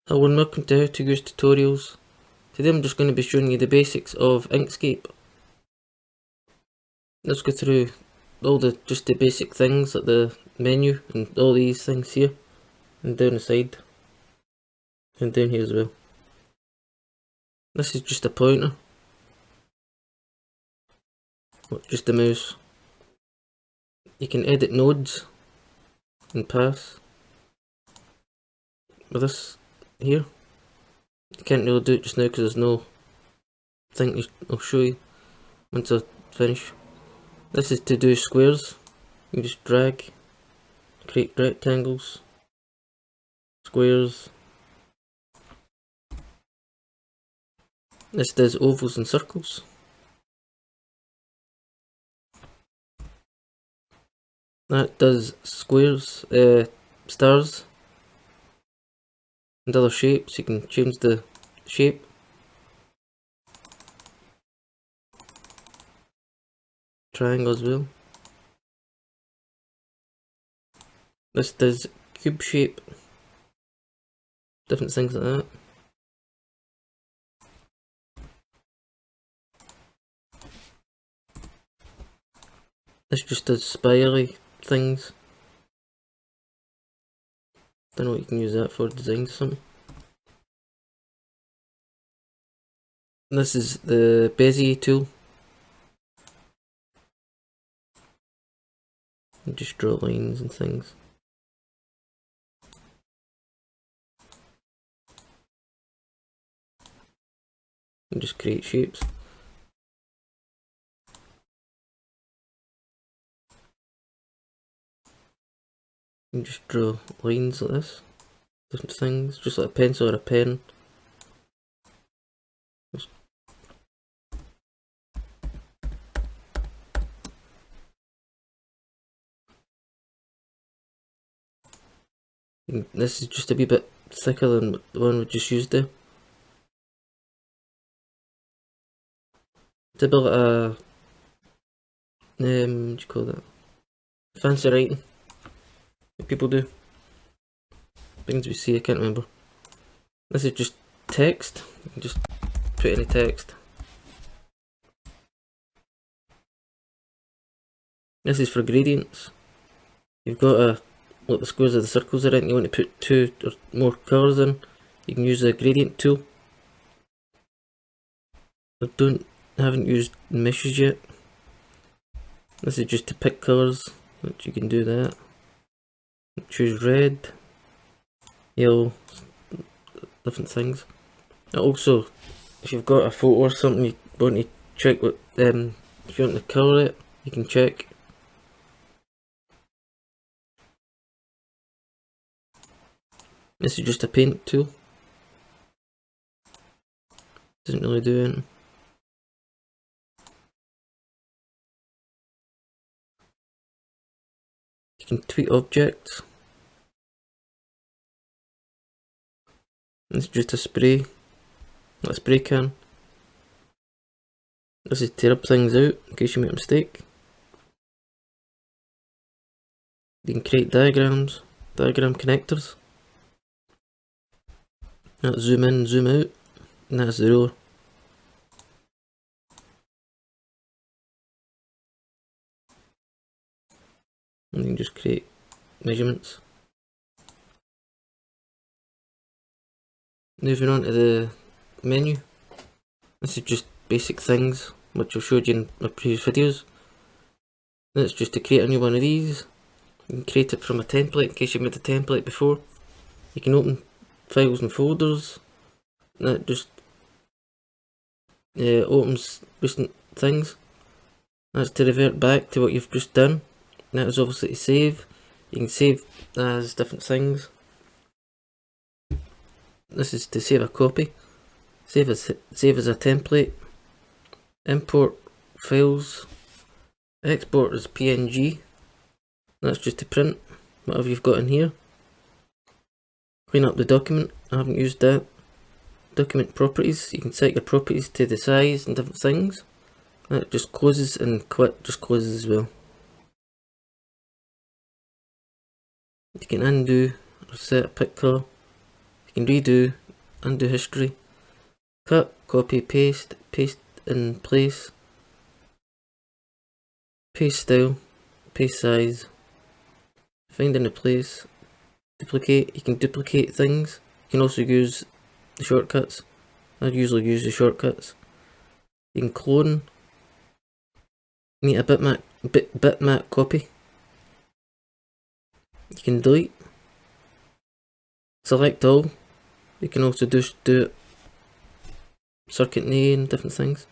Hello and welcome to How To Use Tutorials. Today I'm just going to be showing you the basics of Inkscape. Let's go through all the basic things like the menu and all these things here and down the side and down here as well. This is just a pointer, just a mouse. You can edit nodes and paths with this here. You can't really do it just now because there's no thing I'll show you once I finish. This is to do squares. You just drag, create rectangles, squares. This does ovals and circles. That does squares, stars, and other shapes. You can change the shape. Triangle as well. This does cube shape, different things like that. This just does spirally things. Don't know what you can use that for, design something. And this is the Bezier tool. You just draw lines and things. And just create shapes. You just draw lines like this, different things, just like a pencil or a pen. This is just a wee bit thicker than the one we just used there. It's a bit like a, what do you call that? Fancy writing. What people do. Things we see, I can't remember. This is just text. You can just put any text. This is for gradients. You've got a, what the squares of the circles are in, you want to put 2 or more colours in, you can use the gradient tool. I haven't used meshes yet. This is just to pick colours, which you can do that. Choose red, yellow, different things. And also, if you've got a photo or something you want to check what, if you want to colour it, you can check. This is just a paint tool. Doesn't really do anything. You can tweak objects. This is just a spray, a spray can. This is tear up things out in case you make a mistake. You can create diagrams, diagram connectors. That's zoom in, zoom out, and that's the ruler. And you can just create measurements. Moving on to the menu. This is just basic things which I've showed you in my previous videos. That's just to create a new one of these. You can create it from a template in case you've made a template before. You can open files and folders. That just opens recent things. That's to revert back to what you've just done. That is obviously to save. You can save as different things. This is to save a copy. Save as a template. Import files. Export as PNG. That's just to print whatever you've got in here. Clean up the document. I haven't used that. Document properties. You can set your properties to the size and different things. That just closes, and quit just closes as well. You can undo or set a pick color. You can redo, undo history, cut, copy, paste, paste in place, paste style, paste size, find in a place, duplicate. You can duplicate things. You can also use the shortcuts. I usually use the shortcuts. You can clone, make a bitmap copy. You can delete, select all. You can also do it circuit name, different things.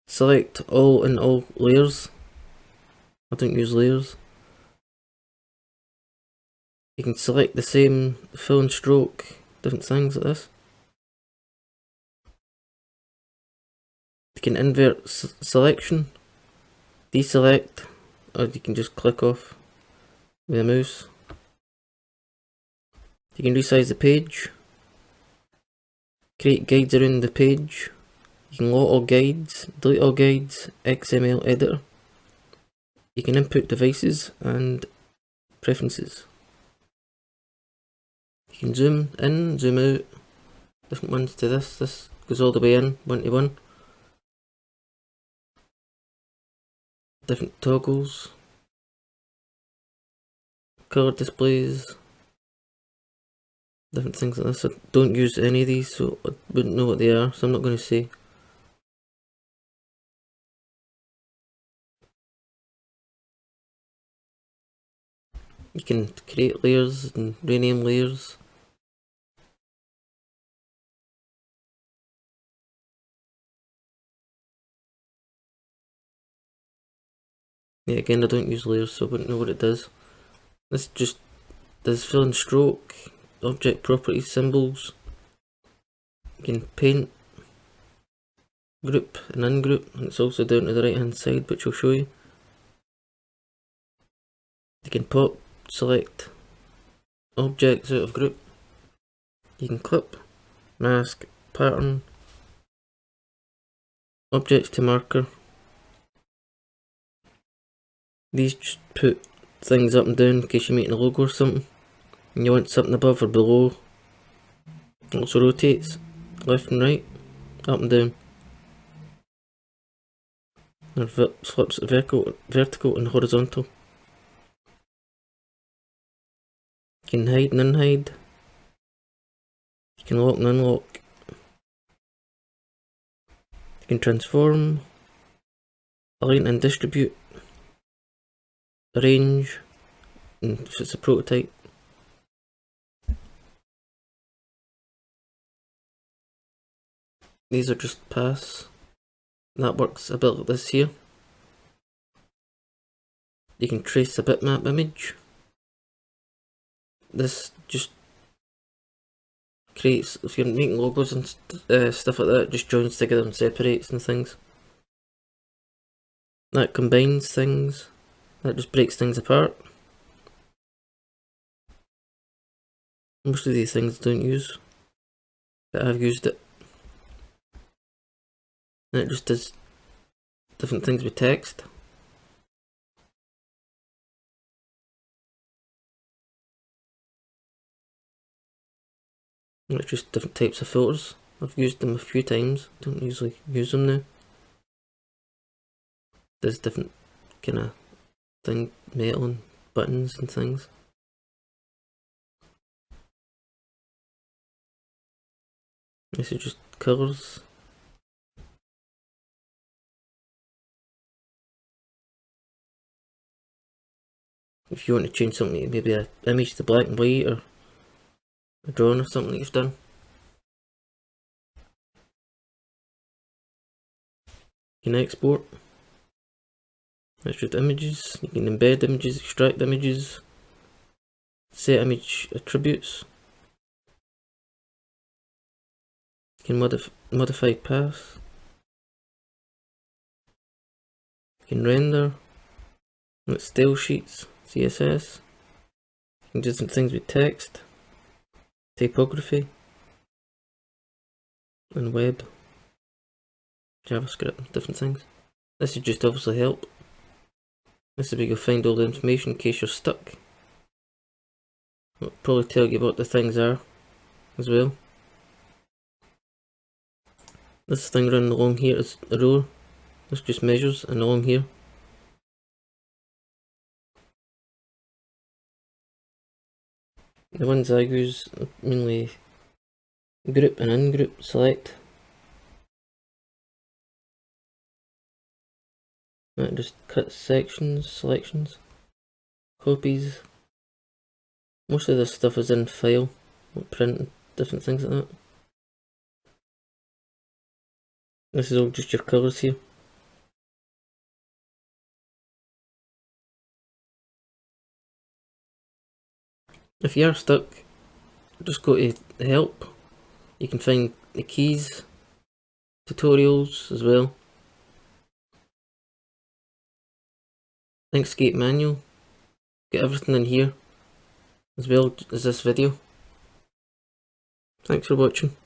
Select all in all layers. I don't use layers. You can select the same fill and stroke, different things like this. You can invert selection, deselect, or you can just click off with a mouse. You can resize the page, create guides around the page. You can lock all guides, delete all guides, XML editor. You can input devices and preferences. You can zoom in, zoom out, different ones to this. This goes all the way in, 1 to 1. Different toggles, color displays, different things like this. I don't use any of these, so I wouldn't know what they are, so I'm not going to say. You can create layers and rename layers. Yeah, again, I don't use layers, so I wouldn't know what it does. This just does fill and stroke, object properties, symbols. You can paint, group and ungroup, and it's also down to the right hand side, which I'll show you. You can pop, select objects out of group. You can clip, mask, pattern, objects to marker. These just put things up and down in case you're making a logo or something and you want something above or below. It also rotates left and right, up and down, and flips vertical and horizontal. You can hide and unhide. You can lock and unlock. You can transform, align and distribute, arrange, and if it's a prototype. These are just paths. That works a bit like this here. You can trace a bitmap image. This just creates, if you're making logos and stuff like that, it just joins together and separates and things. That combines things. That just breaks things apart. Most of these things I don't use, but I've used it. And it just does different things with text. And it's just different types of filters. I've used them a few times, don't usually use them now. There's different kind of thing, metal and buttons and things. This is just colours. If you want to change something, maybe an image to black and white or a drawing or something that you've done. You can export. That's just images. You can embed images, extract images, set image attributes. You can modify paths. You can render. With style sheets, CSS. You can do some things with text, typography, and web, JavaScript, different things. This is just obviously help. This is where you'll find all the information in case you're stuck. It'll probably tell you what the things are as well. This thing running along here is a ruler. This just measures, and along here. The ones I use are mainly group and in-group select. That just cuts sections, selections, copies. Most of this stuff is in file, like print and different things like that. This is all just your colours here. If you are stuck, just go to help. You can find the keys, tutorials as well, Inkscape manual. Get everything in here as well as this video. Thanks for watching.